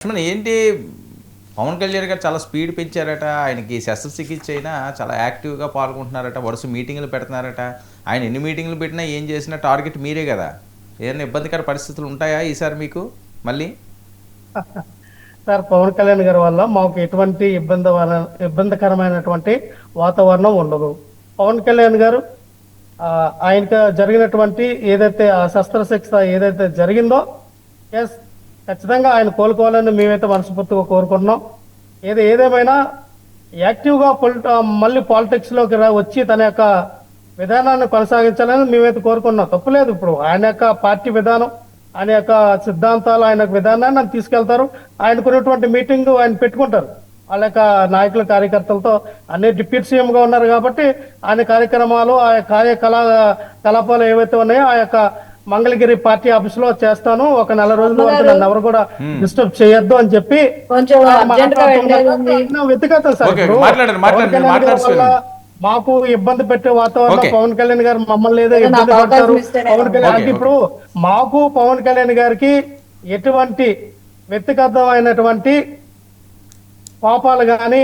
లక్ష్మణ్ ఏంటి పవన్ కళ్యాణ్ గారు చాలా స్పీడ్ పెంచారట, ఆయనకి శస్త్రచికిత్స అయినా చాలా యాక్టివ్గా పాల్గొంటున్నారట, వరుస మీటింగ్లు పెడుతున్నారట. ఆయన ఎన్ని మీటింగ్లు పెట్టినా ఏం చేసినా టార్గెట్ మీరే కదా. ఏదైనా ఇబ్బందికర పరిస్థితులు ఉంటాయా ఈసారి మీకు మళ్ళీ? సార్, పవన్ కళ్యాణ్ గారి వల్ల మాకు ఎటువంటి ఇబ్బందికరమైనటువంటి వాతావరణం ఉండదు. పవన్ కళ్యాణ్ గారు ఆయనకు జరిగినటువంటి ఏదైతే ఆ శస్త్రచికిత్స ఏదైతే జరిగిందో, ఎస్ ఖచ్చితంగా ఆయన కోలుకోవాలని మేమైతే మనస్ఫూర్తిగా కోరుకుంటున్నాం. ఏదేమైనా యాక్టివ్గా మళ్ళీ పాలిటిక్స్లోకి వచ్చి తన యొక్క విధానాన్ని కొనసాగించాలని మేమైతే కోరుకున్నాం. తప్పులేదు. ఇప్పుడు ఆయన యొక్క పార్టీ విధానం, ఆయన యొక్క సిద్ధాంతాలు, ఆయన యొక్క విధానాన్ని ఆయన తీసుకెళ్తారు. ఆయనకున్నటువంటి మీటింగ్ ఆయన పెట్టుకుంటారు. వాళ్ళ యొక్క నాయకుల కార్యకర్తలతో అన్ని డిప్యూటీ సీఎంగా ఉన్నారు కాబట్టి ఆయన కార్యక్రమాలు, ఆ కార్యకలాపాలు ఏవైతే ఉన్నాయో ఆ యొక్క మంగళగిరి పార్టీ ఆఫీస్ లో చేస్తాను, ఒక నెల రోజుల వరకు నన్ను ఎవరు కూడా డిస్టర్బ్ చేయొద్దు అని చెప్పి వ్యక్తిగత సార్. మాకు ఇబ్బంది పెట్టే వాతావరణం పవన్ కళ్యాణ్ గారు మమ్మల్ని ఏదో ఇబ్బంది పడతారు. పవన్ కళ్యాణ్ ఇప్పుడు మాకు పవన్ కళ్యాణ్ గారికి ఎటువంటి వ్యక్తిగతమైనటువంటి పాపాలు కానీ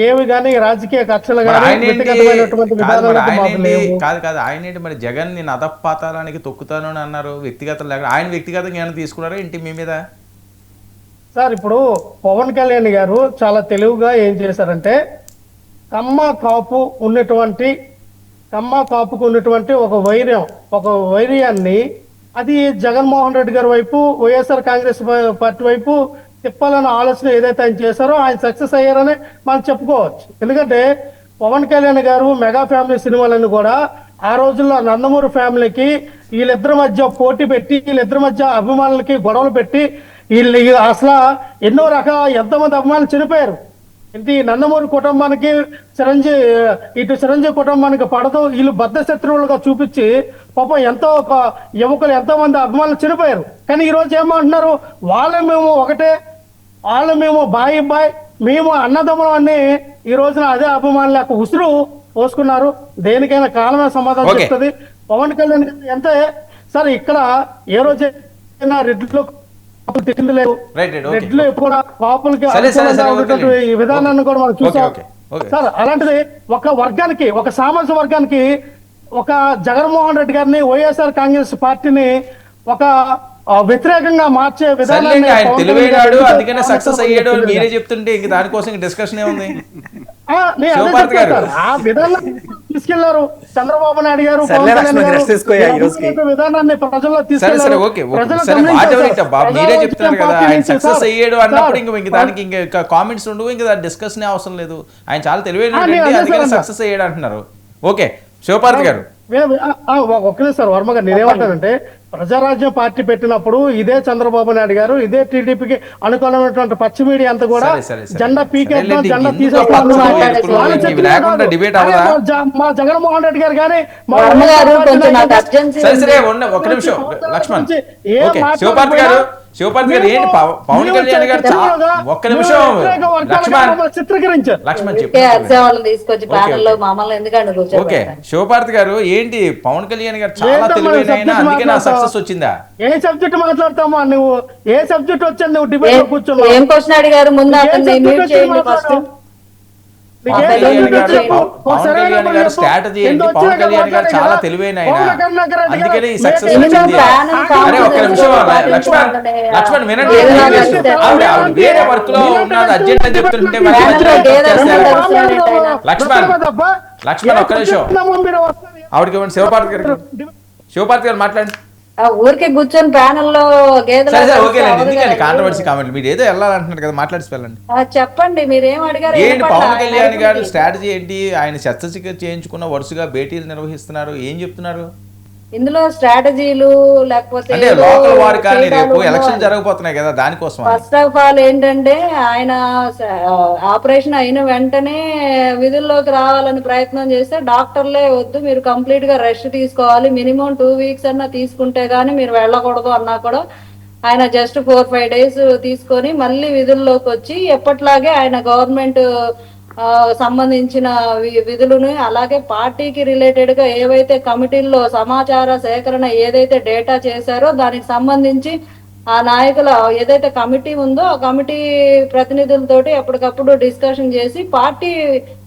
ఏవి కానీ రాజకీయ కక్షలు కానీ కాదు. ఆయన మరి జగన్ నేను అధపాతాలానికి తొక్కుతాను అని అన్నారు. వ్యక్తిగత ఆయన వ్యక్తిగతంగా ఏమైనా తీసుకున్నారా ఏంటి మీ మీద? సార్, ఇప్పుడు పవన్ కళ్యాణ్ గారు చాలా తెలివిగా ఏం చేశారంటే కమ్మ కాపుకు ఉన్నటువంటి ఒక వైర్యాన్ని అది జగన్మోహన్ రెడ్డి గారి వైపు, వైఎస్ఆర్ కాంగ్రెస్ పార్టీ వైపు తిప్పాలన్న ఆలోచన ఏదైతే ఆయన చేశారో ఆయన సక్సెస్ అయ్యారని మనం చెప్పుకోవచ్చు. ఎందుకంటే పవన్ కళ్యాణ్ గారు మెగా ఫ్యామిలీ సినిమాలను కూడా ఆ రోజుల్లో నందమూరి ఫ్యామిలీకి వీళ్ళిద్దరి మధ్య పోటీ పెట్టి, వీళ్ళిద్దరి మధ్య అభిమానులకి గొడవలు పెట్టి వీళ్ళు అసలు ఎంతోమంది అభిమానులు చనిపోయారు. ఇంటి నందమూరి కుటుంబానికి చిరంజీవి కుటుంబానికి పడదు, వీళ్ళు బద్ధ శత్రువులుగా చూపించి పాపం యువకులు ఎంతో మంది అభిమానులు చనిపోయారు. కానీ ఈరోజు ఏమంటున్నారు, వాళ్ళు మేము బాయ్ మేము అన్నదమ్ములం అని ఈ రోజున అదే అభిమానుల యొక్క ఉసురు పోసుకున్నారు. దేనికైనా కాలమే సమాధానం చెప్తుంది. పవన్ కళ్యాణ్ ఎంత సరే ఇక్కడ ఏ రోజైనా రెడ్లు లేదు, రెడ్లు ఎప్పుడు కాపులకి ఈ విధానాన్ని కూడా మనం చూసాం సార్. అలాంటిది ఒక సామాజిక వర్గానికి ఒక జగన్మోహన్ రెడ్డి గారిని, వైఎస్ఆర్ కాంగ్రెస్ పార్టీని ఒక వ్యతిరేకంగా మార్చే విధానాన్ని తెలివైనాడు, అందుకనే సక్సెస్ అయ్యాడు అని మీరే చెప్తుంటే ఇంక దానికోసం డిస్కషన్ ఏముంది? ఆ విధానం తీసుకెళ్లారు చంద్రబాబు నాయుడు గారు. విధానాన్ని ప్రజల్లో తీసుకెళ్లారు. మీరే చెప్తున్నారు కదా ఆయన సక్సెస్ అయ్యాడు అన్నప్పుడు ఇంక దానికి ఇంకా కామెంట్స్ ఉండవు, ఇంకా డిస్కషన్ అవసరం లేదు. ఆయన చాలా తెలివైన అందుకనే సక్సెస్ అయ్యాడు అంటున్నారు. ఓకే శివపార్తి గారు, ఒక్కరే సార్ వర్మ గారు, నేనేమంటానంటే ప్రజారాజ్యం పార్టీ పెట్టినప్పుడు ఇదే చంద్రబాబు నాయుడు గారు, ఇదే టీడీపీకి అనుకూలమైనటువంటి పచ్చి మీడియా అంతా కూడా జెండా పీకేద్దాం, జెండా తీసేస్తాం. మా జగన్మోహన్ రెడ్డి గారు కానీ ఒక నిమిషం లక్ష్మణ్, శివపార్తి గారు ఏంటి పవన్ కళ్యాణ్ గారు ఒక్క నిమిషం ఓకే శివపార్తి గారు ఏంటి పవన్ కళ్యాణ్ గారు చాలా తెలివైన అందుకే నా సక్సెస్ వచ్చిందా? ఏ సబ్జెక్ట్ మాట్లాడతామా నువ్వు? ఏ సబ్జెక్ట్ వచ్చాను నువ్వు డిబేట్ లో కూర్చోను? ఏం క్వశ్చన్ అడిగారు ముందు పవన్ కళ్యాణ్ గారు స్ట్రాటజీ ఏంటి? పవన్ కళ్యాణ్ గారు చాలా తెలివైన అందుకని ఈ సక్సెస్ వచ్చింది. అరే ఒక్క నిమిషం లక్ష్మణ్ వినండి, వేరే వర్క్ లో ఉన్నది అర్జెంట్ అని చెప్తుంటే లక్ష్మణ్ ఒక్క నిమిషం ఆవిడకి ఇవ్వండి. శివపార్తి గారు మాట్లాడండి. ఊరికే కూర్చొని ప్యానెల్ లో కాంట్రవర్సీ కామెంట్లు మీరు ఏదో వెళ్ళాలంటున్నారు కదా, మాట్లాడి వెళ్ళండి. చెప్పండి మీరేం అడిగారు? ఏంటి పవన్ కళ్యాణ్ గారు స్ట్రాటజీ ఏంటి? ఆయన శస్త్రచికిత్స చేయించుకున్న వరుసగా భేటీలు నిర్వహిస్తున్నారు, ఏం చెప్తున్నారు ఇందులో? స్ట్రాటజీలు లేకపోతే లోకల్ వారు కానీ రేపు ఎలక్షన్ జరగబోతున్నాయి కదా దానికోసం. ఫస్ట్ ఆఫ్ ఆల్ ఏంటంటే ఆయన ఆపరేషన్ అయిన వెంటనే విధుల్లోకి రావాలని ప్రయత్నం చేస్తే డాక్టర్లే వద్దు, మీరు కంప్లీట్ గా రెస్ట్ తీసుకోవాలి, మినిమం 2 వీక్స్ అన్నా తీసుకుంటే గానీ మీరు వెళ్ళకూడదు అన్నా కూడా ఆయన జస్ట్ 4-5 డేస్ తీసుకొని మళ్ళీ విధుల్లోకి వచ్చి ఎప్పట్లాగే ఆయన గవర్నమెంట్ సంబంధించిన విధులను అలాగే పార్టీకి రిలేటెడ్ గా ఏవైతే కమిటీల్లో సమాచార సేకరణ ఏదైతే డేటా చేశారో దానికి సంబంధించి ఆ నాయకుల ఏదైతే కమిటీ ఉందో ఆ కమిటీ ప్రతినిధులతోటి ఎప్పటికప్పుడు డిస్కషన్ చేసి పార్టీ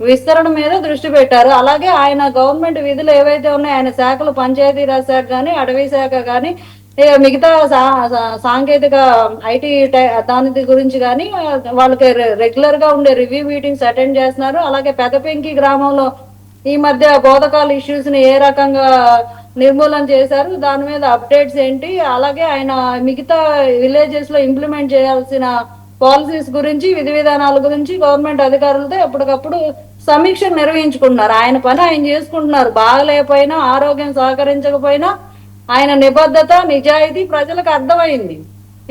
విస్తరణ మీద దృష్టి పెట్టారు. అలాగే ఆయన గవర్నమెంట్ విధులు ఏవైతే ఉన్నాయో ఆయన శాఖలు పంచాయతీరాజ్ శాఖ కానీ అటవీ శాఖ కానీ మిగతా సాంకేతిక ఐటీ దాని గురించి కానీ వాళ్ళకి రెగ్యులర్ గా ఉండే రివ్యూ మీటింగ్స్ అటెండ్ చేస్తున్నారు. అలాగే పెదపెంకి గ్రామంలో ఈ మధ్య బోధకాల ఇష్యూస్ ని ఏ రకంగా నిర్మూలన చేశారు, దాని మీద అప్డేట్స్ ఏంటి, అలాగే ఆయన మిగతా విలేజెస్ లో ఇంప్లిమెంట్ చేయాల్సిన పాలసీస్ గురించి విధి విధానాల గురించి గవర్నమెంట్ అధికారులతో ఎప్పటికప్పుడు సమీక్ష నిర్వహించుకుంటున్నారు. ఆయన పని ఆయన చేసుకుంటున్నారు. బాగలేకపోయినా ఆరోగ్యం సహకరించకపోయినా ఆయన నిబద్ధత నిజాయితీ ప్రజలకు అర్థమైంది.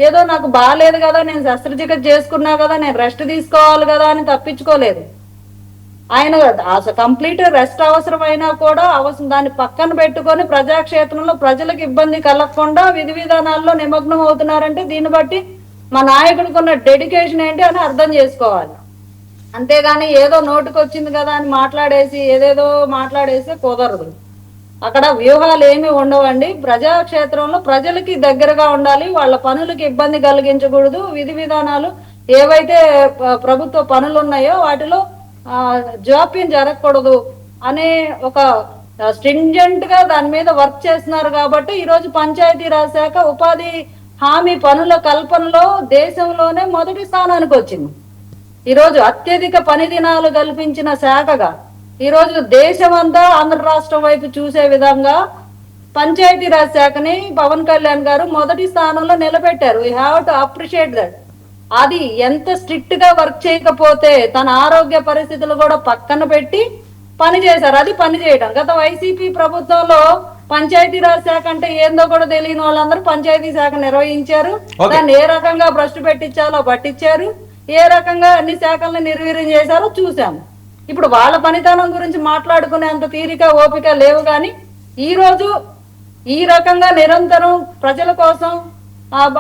ఏదో నాకు బాగాలేదు కదా, నేను శస్త్రచికిత్స చేసుకున్నా కదా, నేను రెస్ట్ తీసుకోవాలి కదా అని తప్పించుకోలేదు. ఆయన కంప్లీట్ రెస్ట్ అవసరమైనా కూడా దాన్ని పక్కన పెట్టుకొని ప్రజాక్షేత్రంలో ప్రజలకు ఇబ్బంది కలగకుండా విధి విధానాల్లో నిమగ్నం అవుతున్నారంటే దీన్ని బట్టి మా నాయకుడికి ఉన్న డెడికేషన్ ఏంటి అని అర్థం చేసుకోవాలి. అంతేగాని ఏదో నోటికి వచ్చింది కదా అని మాట్లాడేసి ఏదేదో మాట్లాడేసి కుదరదు. అక్కడ వ్యూహాలు ఏమి ఉండవండి. ప్రజాక్షేత్రంలో ప్రజలకి దగ్గరగా ఉండాలి, వాళ్ళ పనులకి ఇబ్బంది కలిగించకూడదు. విధి విధానాలు ఏవైతే ప్రభుత్వ పనులు ఉన్నాయో వాటిలో జాప్యం జరగకూడదు అనే ఒక స్ట్రింజెంట్ గా దాని మీద వర్క్ చేస్తున్నారు. కాబట్టి ఈరోజు పంచాయతీరాజ్ శాఖ ఉపాధి హామీ పనుల కల్పనలో దేశంలోనే మొదటి స్థానానికి వచ్చింది. ఈరోజు అత్యధిక పని దినాలు కల్పించిన శాఖగా ఈరోజు దేశమంతా ఆంధ్ర రాష్ట్రం వైపు చూసే విధంగా పంచాయతీరాజ్ శాఖని పవన్ కళ్యాణ్ గారు మొదటి స్థానంలో నిలబెట్టారు. We have to appreciate that. అది ఎంత స్ట్రిక్ట్ గా వర్క్ చేయకపోతే తన ఆరోగ్య పరిస్థితులు కూడా పక్కన పెట్టి పని చేశారు. అది పని చేయడం. గత వైసీపీ ప్రభుత్వంలో పంచాయతీరాజ్ శాఖ అంటే ఏందో కూడా తెలియని వాళ్ళందరూ పంచాయతీ శాఖ నిర్వహించారు. దాన్ని ఏ రకంగా భ్రష్టు పెట్టించాలో పట్టించారు, ఏ రకంగా అన్ని శాఖల్ని నిర్వీర్యం చేశారో చూసాము. ఇప్పుడు వాళ్ళ పనితనం గురించి మాట్లాడుకునేంత తీరిక ఓపిక లేవు. కానీ ఈ రోజు ఈ రకంగా నిరంతరం ప్రజల కోసం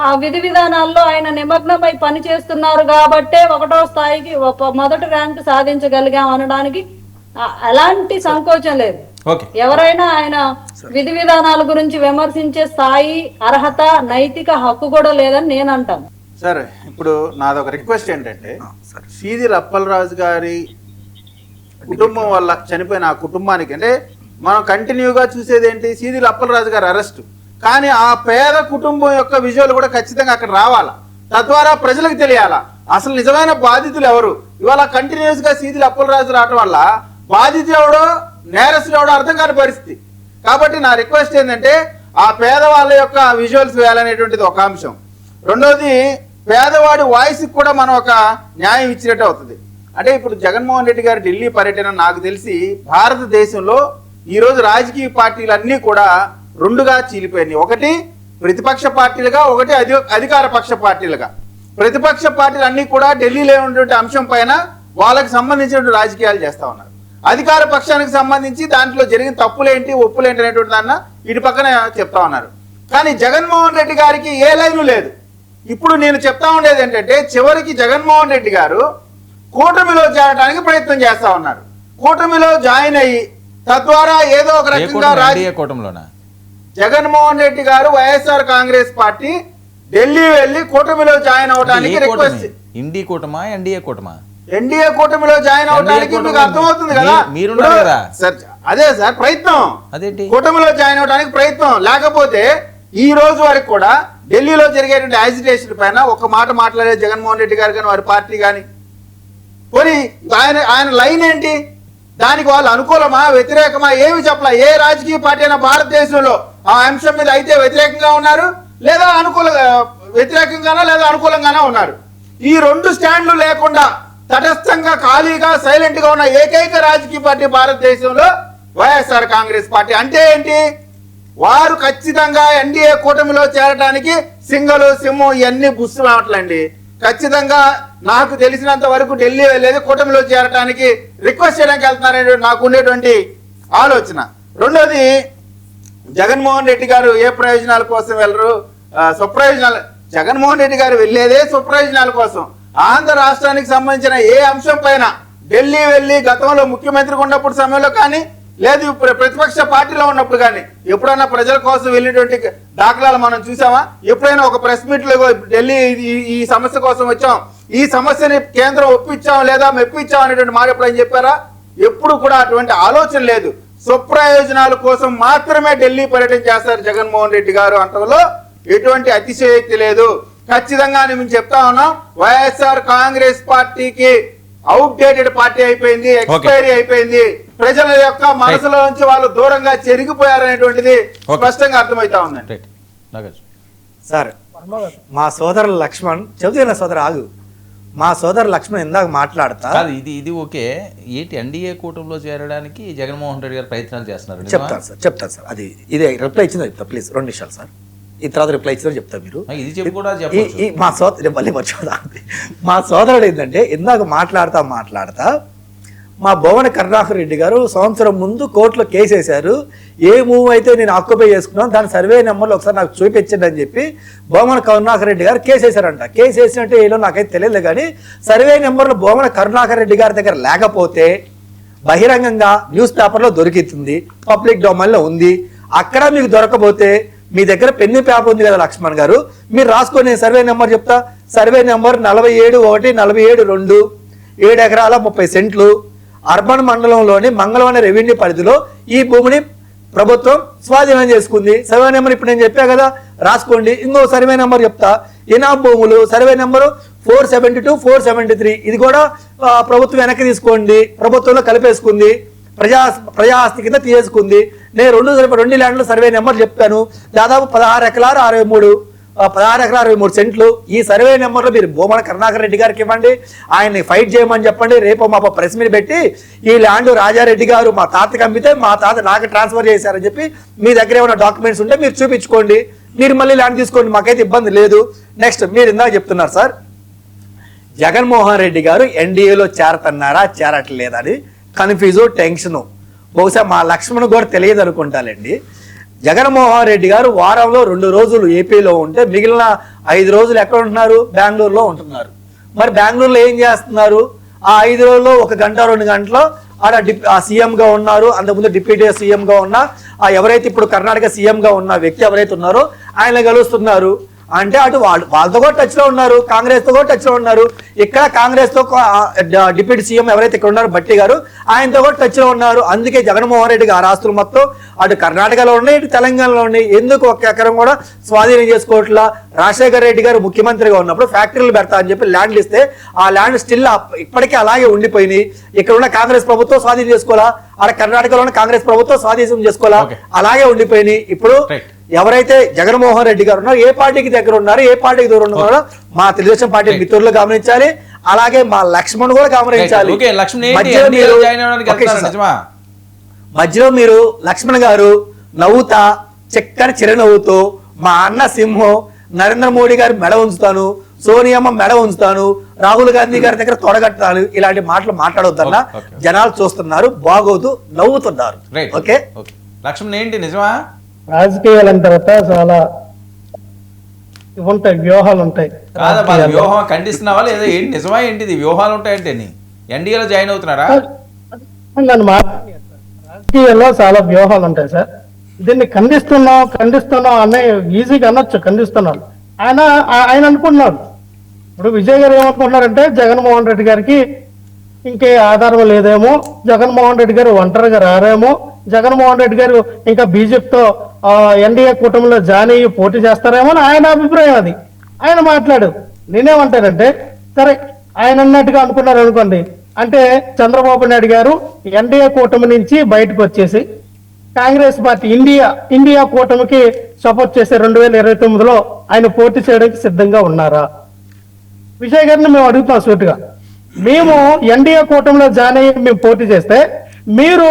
ఆ విధి విధానాల్లో ఆయన నిమగ్నమై పని చేస్తున్నారు కాబట్టే 1వ స్థాయికి మొదటి ర్యాంకు సాధించగలిగాం అనడానికి ఎలాంటి సంకోచం లేదు. ఎవరైనా ఆయన విధి విధానాల గురించి విమర్శించే స్థాయి, అర్హత, నైతిక హక్కు కూడా లేదని నేను అంటాను. సార్, ఇప్పుడు నాదొక రిక్వెస్ట్ ఏంటంటే, సీదిల్ అప్పలరాజు గారి కుటుంబం వల్ల చనిపోయిన ఆ కుటుంబానికి, అంటే మనం కంటిన్యూగా చూసేది ఏంటి, సీదిల్ అప్పలరాజు గారి అరెస్టు. కానీ ఆ పేద కుటుంబం యొక్క విజువల్ కూడా ఖచ్చితంగా అక్కడ రావాలా, తద్వారా ప్రజలకు తెలియాలా అసలు నిజమైన బాధితులు ఎవరు. ఇవాళ కంటిన్యూస్ గా సీదిల్ అప్పలరాజు రావడం వల్ల బాధితులు ఎవడో నేరస్తులు ఎవడో అర్థం కాని పరిస్థితి. కాబట్టి నా రిక్వెస్ట్ ఏంటంటే ఆ పేదవాళ్ళ యొక్క విజువల్స్ వేయాలనేటువంటిది ఒక అంశం. రెండోది, పేదవాడి వాయిస్కి కూడా మనం ఒక న్యాయం ఇచ్చినట్టు అవుతుంది. అంటే ఇప్పుడు జగన్మోహన్ రెడ్డి గారి ఢిల్లీ పర్యటన నాకు తెలిసి భారతదేశంలో ఈరోజు రాజకీయ పార్టీలన్నీ కూడా రెండుగా చీలిపోయినాయి. ఒకటి ప్రతిపక్ష పార్టీలుగా, ఒకటి అధికార పక్ష పార్టీలుగా. ప్రతిపక్ష పార్టీలు అన్ని కూడా ఢిల్లీలో ఉన్నటువంటి అంశం పైన వాళ్ళకి సంబంధించినటువంటి రాజకీయాలు చేస్తా ఉన్నారు. అధికార పక్షానికి సంబంధించి దాంట్లో జరిగిన తప్పులేంటి ఒప్పులేంటి అనేటువంటి దాన్న ఇటు పక్కన చెప్తా ఉన్నారు. కానీ జగన్మోహన్ రెడ్డి గారికి ఏ లైను లేదు. ఇప్పుడు నేను చెప్తా ఉండేది ఏంటంటే, చివరికి జగన్మోహన్ రెడ్డి గారు కూటమిలో చేరడానికి ప్రయత్నం చేస్తా ఉన్నారు. కూటమిలో జాయిన్ అయ్యి తద్వారా ఏదో ఒక రకంగా జగన్మోహన్ రెడ్డి గారు వైఎస్ఆర్ కాంగ్రెస్ పార్టీ ఢిల్లీ వెళ్లి కూటమిలో జాయిన్ అవడానికి రిక్వెస్ట్. ఎన్డీఏ కూటమిలో జాయిన్ అవడానికి మీకు అర్థమవుతుంది కదా సార్. అదే సార్ ప్రయత్నం, కూటమిలో జాయిన్ అవడానికి ప్రయత్నం. లేకపోతే ఈ రోజు వరకు కూడా ఢిల్లీలో జరిగేటువంటి యాజిటేషన్ పైన ఒక మాట మాట్లాడే జగన్మోహన్ రెడ్డి గారు కానీ వారి పార్టీ కానీ, పోనీ ఆయన లైన్ ఏంటి, దానికి వాళ్ళు అనుకూలమా వ్యతిరేకమా ఏమి చెప్పలా. ఏ రాజకీయ పార్టీ అయినా భారతదేశంలో ఆ అంశం మీద అయితే వ్యతిరేకంగా ఉన్నారు, లేదా వ్యతిరేకంగానో లేదా అనుకూలంగానో ఉన్నారు. ఈ రెండు స్టాండ్లు లేకుండా తటస్థంగా ఖాళీగా సైలెంట్ గా ఉన్న ఏకైక రాజకీయ పార్టీ భారతదేశంలో వైఎస్ఆర్ కాంగ్రెస్ పార్టీ. అంటే ఏంటి, వారు ఖచ్చితంగా ఎన్డీఏ కూటమిలో చేరడానికి సింగలు సిమ్ము ఇవన్నీ బుస్సు మాటలండి. ఖచ్చితంగా నాకు తెలిసినంత వరకు ఢిల్లీ వెళ్ళేది కూటమిలో చేరడానికి రిక్వెస్ట్ చేయడానికి వెళ్తున్నారనే నాకు ఉండేటువంటి ఆలోచన. రెండోది, జగన్మోహన్ రెడ్డి గారు ఏ ప్రయోజనాల కోసం వెళ్ళరు, స్వప్రయోజనాలు. జగన్మోహన్ రెడ్డి గారు వెళ్ళేదే స్వప్రయోజనాల కోసం. ఆంధ్ర రాష్ట్రానికి సంబంధించిన ఏ అంశం పైన ఢిల్లీ వెళ్ళి గతంలో ముఖ్యమంత్రిగా ఉన్నప్పుడు సమయంలో కానీ, లేదు ప్రతిపక్ష పార్టీలో ఉన్నప్పుడు కానీ ఎప్పుడైనా ప్రజల కోసం వెళ్ళినటువంటి దాఖలాలు మనం చూసామా? ఎప్పుడైనా ఒక ప్రెస్ మీట్ లో ఢిల్లీ ఈ సమస్య కోసం వచ్చాం, ఈ సమస్యని కేంద్రం ఒప్పించాం లేదా మెప్పించాం అనేటువంటి మాట ఎప్పుడైనా చెప్పారా? ఎప్పుడు కూడా అటువంటి ఆలోచన లేదు. స్వప్రయోజనాల కోసం మాత్రమే ఢిల్లీ పర్యటన చేస్తారు జగన్మోహన్ రెడ్డి గారు అంటంలో ఎటువంటి అతిశయోక్తి లేదు. ఖచ్చితంగా మేము చెప్తా ఉన్నాం, వైఎస్ఆర్ కాంగ్రెస్ పార్టీకి అవుట్డేటెడ్ పార్టీ అయిపోయింది, ఎక్స్పైరీ అయిపోయింది. ప్రజల యొక్క మనసులో నుంచి వాళ్ళు దూరంగా చెరిగిపోయారనేటువంటిది స్పష్టంగా అర్థమవుతా ఉందండి. సార్, మా సోదరుడు లక్ష్మణ్ చెబుతున్న సోదరు ఆగు, మా సోదరు లక్ష్మణ్ ఇందాక మాట్లాడతా ఇది ఓకే. ఏంటి ఎన్డీఏ కూటమిలో చేరడానికి జగన్మోహన్ రెడ్డి గారు ప్రయత్నాలు చేస్తున్నారు? చెప్తాను సార్. అది ఇదే రిప్లై ఇచ్చిందో చెప్తా ప్లీజ్, 2 నిమిషాలు సార్. ఈ తర్వాత రిప్లై ఇచ్చిందో చెప్తా. మీరు ఇది చెప్పి కూడా మా సోదరు మళ్ళీ మర్చిపోదా, మా సోదరుడు ఏంటంటే ఇందాక మాట్లాడతా మా భువన కరుణాకర్ రెడ్డి గారు సంవత్సరం ముందు కోర్టులో కేసు వేశారు. ఏ మూవ్ అయితే నేను ఆక్యుపై చేసుకున్నాను దాని సర్వే నెంబర్లు ఒకసారి నాకు చూపించండి అని చెప్పి భువన కరుణాకర్ రెడ్డి గారు కేసు వేశారంట. కేసు వేసినట్టు ఏదో నాకైతే తెలియదు, కానీ సర్వే నెంబర్లు భువన కరుణాకర్ రెడ్డి గారి దగ్గర లేకపోతే బహిరంగంగా న్యూస్ పేపర్లో దొరికితుంది, పబ్లిక్ డొమైన్లో ఉంది. అక్కడ మీకు దొరకపోతే మీ దగ్గర పెన్ను పేపర్ ఉంది కదా లక్ష్మణ్ గారు, మీరు రాసుకొని సర్వే నెంబర్ చెప్తా. సర్వే నెంబర్ 47/1-47-2, 7 ఎకరాల 30 సెంట్లు, అర్బన్ మండలంలోని మంగళవాడ రెవెన్యూ పరిధిలో ఈ భూమిని ప్రభుత్వం స్వాధీనం చేసుకుంది. సర్వే నెంబర్ ఇప్పుడు నేను చెప్పా కదా, రాసుకోండి. ఇంకో సర్వే నెంబర్ చెప్తా, ఇనా భూములు సర్వే నెంబరు 472-473, ఇది కూడా ప్రభుత్వం వెనక్కి తీసుకోండి, ప్రభుత్వంలో కలిపేసుకుంది, ప్రజా ఆస్తి కింద తీసుకుంది. నేను 2 ల్యాండ్ల సర్వే నెంబర్ చెప్పాను, దాదాపు 16 ఎకరాలు 63 సెంట్లు. ఈ సర్వే నెంబర్లో మీరు భూమన కరుణాకర్ రెడ్డి గారికి ఇవ్వండి, ఆయన్ని ఫైట్ చేయమని చెప్పండి. రేపు మా ప్రెస్ మీట్ పెట్టి ఈ ల్యాండ్ రాజారెడ్డి గారు మా తాతకి అమ్మితే మా తాత నాకు ట్రాన్స్ఫర్ చేశారని చెప్పి మీ దగ్గర ఏమైనా డాక్యుమెంట్స్ ఉంటే మీరు చూపించుకోండి, మీరు మళ్ళీ ల్యాండ్ తీసుకోండి, మాకైతే ఇబ్బంది లేదు. నెక్స్ట్, మీరు ఇందాక చెప్తున్నారు సార్, జగన్మోహన్ రెడ్డి గారు ఎన్డీఏలో చేరతన్నారా చేరట్లేదా అని కన్ఫ్యూజు, టెన్షను. బహుశా మా లక్ష్మణ్ కూడా తెలియదు అనుకుంటానండి. జగన్మోహన్ రెడ్డి గారు వారంలో 2 రోజులు ఏపీలో ఉంటే మిగిలిన 5 రోజులు ఎక్కడ ఉంటున్నారు? బెంగళూరులో ఉంటున్నారు. మరి బెంగళూరులో ఏం చేస్తున్నారు? ఆ 5 రోజుల్లో 1 గంట 2 గంటలో ఆడ సీఎంగా ఉన్నారు. అంతకుముందు డిప్యూటీ సీఎంగా ఉన్న ఎవరైతే ఇప్పుడు కర్ణాటక సీఎంగా ఉన్న వ్యక్తి ఎవరైతే ఉన్నారో ఆయన కలుస్తున్నారు. అంటే అటు వాళ్ళతో కూడా టచ్లో ఉన్నారు, కాంగ్రెస్తో కూడా టచ్లో ఉన్నారు. ఇక్కడ కాంగ్రెస్తో డిప్యూటీ సీఎం ఎవరైతే ఇక్కడ ఉన్నారు భట్టి గారు, ఆయనతో కూడా టచ్లో ఉన్నారు. అందుకే జగన్మోహన్ రెడ్డి గారు ఆస్తులు మొత్తం అటు కర్ణాటకలో ఉన్నాయి, ఇటు తెలంగాణలో ఉన్నాయి. ఎందుకు 1 ఎకరం కూడా స్వాధీనం చేసుకోవట్లా? రాజశేఖర రెడ్డి గారు ముఖ్యమంత్రిగా ఉన్నప్పుడు ఫ్యాక్టరీలు పెడతా అని చెప్పి ల్యాండ్లు ఇస్తే ఆ ల్యాండ్ స్టిల్ ఇప్పటికీ అలాగే ఉండిపోయినాయి. ఇక్కడ ఉన్న కాంగ్రెస్ ప్రభుత్వం స్వాధీనం చేసుకోవాలా, ఆడ కర్ణాటకలో ఉన్న కాంగ్రెస్ ప్రభుత్వం స్వాధీనం చేసుకోవాలా, అలాగే ఉండిపోయినాయి. ఇప్పుడు ఎవరైతే జగన్మోహన్ రెడ్డి గారు ఉన్నారో, ఏ పార్టీకి దగ్గర ఉన్నారు, ఏ పార్టీకి దూరం ఉన్నారో మా తెలుగుదేశం పార్టీ మిత్రులు గమనించాలి, అలాగే మా లక్ష్మణ్ కూడా గమనించాలి. మధ్యలో మీరు లక్ష్మణ్ గారు నవ్వుతా చక్కని చిరునవ్వుతో మా అన్న సింహం నరేంద్ర మోడీ గారి మెడ ఉంచుతాను, సోనియమ్మ మెడ ఉంచుతాను, రాహుల్ గాంధీ గారి దగ్గర తొడగట్టాను, ఇలాంటి మాటలు మాట్లాడొద్దన్నా జనాలు చూస్తున్నారు, బాగోదు, నవ్వుతున్నారు. ఓకే, లక్ష్మణ్ ఏంటి నిజమా? రాజకీయాలు అయిన తర్వాత చాలా ఉంటాయి, వ్యూహాలు ఉంటాయి. వ్యూహం ఖండిస్తున్నావా లేదా? ఏంటి నిజమా? ఏంటిది వ్యూహాలు ఉంటాయంటే ఎన్డీఏలో జాయిన్ అవుతున్నారా? నన్ను రాజకీయాల్లో చాలా వ్యూహాలు ఉంటాయి సార్. దీన్ని ఖండిస్తున్నాం అనే ఈజీగా అనొచ్చు, ఖండిస్తున్నాను. ఆయన అనుకుంటున్నాడు. ఇప్పుడు విజయ్ గారు ఏమనుకుంటున్నారంటే జగన్మోహన్ రెడ్డి గారికి ఇంకే ఆధారం లేదేమో, జగన్మోహన్ రెడ్డి గారు ఒంటరిగా రారేమో, జగన్మోహన్ రెడ్డి గారు ఇంకా బీజేపీతో ఎన్డీఏ కూటమిలో జాయిన్ అయ్యి పోటీ చేస్తారేమో అని ఆయన అభిప్రాయం. అది ఆయన మాట్లాడు. నేనేమంటానంటే సరే ఆయన అన్నట్టుగా అనుకున్నారు అనుకోండి, అంటే చంద్రబాబు నాయుడు గారు ఎన్డీఏ కూటమి నుంచి బయటకు వచ్చేసి కాంగ్రెస్ పార్టీ ఇండియా కూటమికి సపోర్ట్ చేసే 2029లో ఆయన పోటీ చేయడానికి సిద్ధంగా ఉన్నారా? విజయ్ గారిని మేము అడుగుతాం సూటిగా. మేము ఎన్డీఏ కూటమిలో జాయిన్ అయ్యి మేము పోటీ చేస్తే మీరు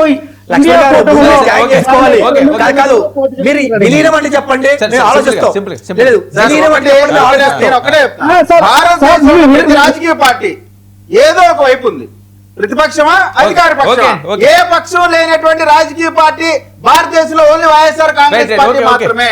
ఇండియా కూటమిలో చెప్పండి. రాజకీయ పార్టీ ఏదో ఒక వైపు ఉంది, ప్రతిపక్షమా అధికార పక్షమా? ఏ పక్షం లేనటువంటి రాజకీయ పార్టీ భారతదేశంలో ఓన్లీ వైఎస్ఆర్ కాంగ్రెస్ పార్టీ మాత్రమే.